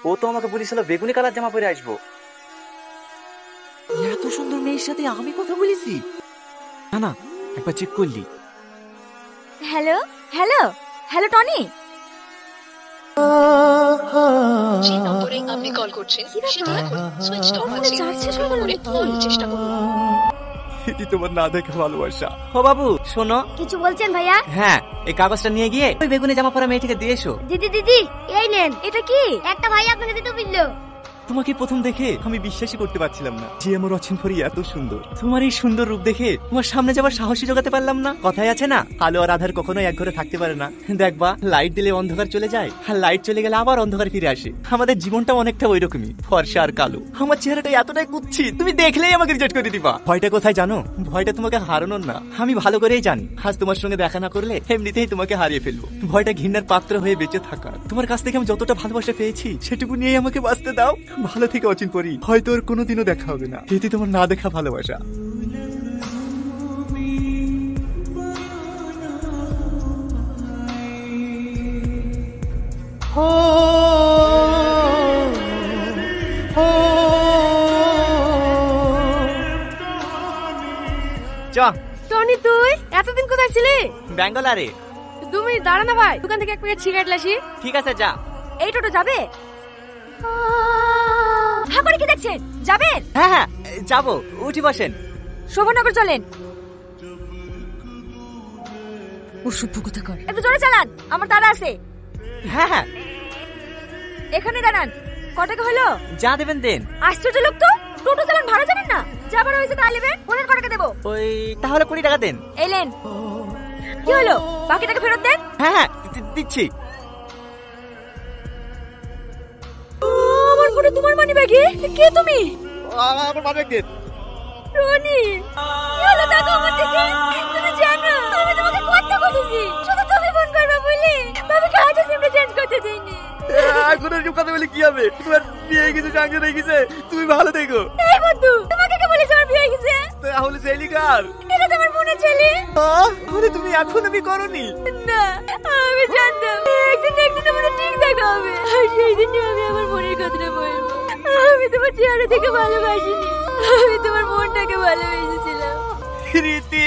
ও তো আমাকে বলেছিল বেগুনি কালার জামা পরে আসবো। এত সুন্দর মেয়ের সাথে আমি কথা বলেছি? না না, একবার চেক করলি? হ্যালো হ্যালো হ্যালো টনি, যে নম্বরে আপনি কল করছেন সেটা এখন সুইচ অফ আছে। পরে কল চেষ্টা করুন। এটি তোমার না দেখে ভালোবাসা। ও বাবু শোনো। কিছু বলছেন ভাইয়া? হ্যাঁ, এই কাগজটা নিয়ে গিয়ে ওই বেগুনি জামা পরা মেয়েটিকে দিয়ে এসো। দিদি দিদি এই নেন। এটা কি? একটা ভাই আপনাকে দিতে বললো। তোমাকে প্রথম দেখে আমি বিশ্বাসই করতে পারছিলাম না যে আমার অচিনপরি এত সুন্দর। তোমার এই সুন্দর রূপ দেখে তোমার সামনে যাবার সাহসী জোগাতে পারলাম না। কথায় আছে না, আলো আর আধার কখনোই এক ঘরে থাকতে পারে না। দেখবা, লাইট দিলে অন্ধকার চলে যায়, আর লাইট চলে গেলে আবার অন্ধকার ফিরে আসে। আমাদের জীবনটা অনেকটা ওইরকমই, ফর্সা আর কালো। আমার চেহারাটা এতটাই কুচ্ছি, তুমি দেখলেই আমাকে রিজেক্ট করে দিবা। ভয়টা কোথায় জানো? ভয়টা তোমাকে হারানোর না। আমি ভালো করেই জানি আজ তোমার সঙ্গে দেখা না করলে এমনিতেই তোমাকে হারিয়ে ফেলবো। ভয়টা ঘৃণার পাত্র হয়ে বেঁচে থাকা। তোমার কাছ থেকে আমি যতটা ভালোবাসা পেয়েছি সেটুকু নিয়ে আমাকে বাঁচতে দাও। ভালো থেকে অচিনপরি, হয়তো ওর কোনোদিনও দেখা হবে না। এটি তোমার না দেখা ভালোবাসা। টনি তুই এতদিন কোথায় ছিলি? ব্যাঙ্গালোরে। 2 মিনিট দাঁড়া না ভাই, দোকান থেকে 1 প্যাকেট সিগারেট লাসি। ঠিক আছে, যা। এই টোটো যাবে? হ্যাঁ করে কি দেখছেন, যাবেন? হ্যাঁ হ্যাঁ, যাবো, উঠি বসেন। শোভনগর চলেন। অসভ্য কথা কর, একটু জোরে চালান, আমার তাড়া আছে। হ্যাঁ হ্যাঁ, এখানে দাঁড়ান। ক টাকা হলো? যা দেবেন দেন। আশ্চর্য লোক তো, টোটো চালান ভাড়া জানেন না। যা ভাড়া হয়েছে তা নেবেন, ওনার ক টাকা দেবো? ওই তাহলে 20 টাকা দেন। এলেন, কি হলো? বাকি টাকা ফেরত দেন। হ্যাঁ হ্যাঁ, দিচ্ছি। আমার ফোনে তোমার মানি ব্যাগে? কে তুমি? আমার মানিব্যাগ দেন। রনি, কি হলো দেখো আমার দিকে। তুমি জানো আমি তোমাকে কত বলেছি, শুধু তুমি ফোন করবে বলে বাবাকে হাজার সিমটা চেঞ্জ করতে দেইনি। এখন এরকম কথা বলে কি হবে? তোমার বিয়ে হয়ে গেছে, চাকরি হয়ে গেছে, তুমি ভালো থেকো। এই বন্ধু, তোমাকে কে বলেছে আমার বিয়ে হয়ে গেছে? তাহলে সেলিকার এটা তোমার বোনের ছেলে। মানে তুমি এখন আমি করনি? না, আমি জানতাম একদিন না একদিন আমাদের ঠিক দেখা হবে, আর সেই দিনই আমি আমার বোনের কথাটা বলবো। আমি তোমার চেহারা থেকে ভালোবাসিনি, আমি তোমার মনটাকে ভালোবেসেছিলাম। রীতি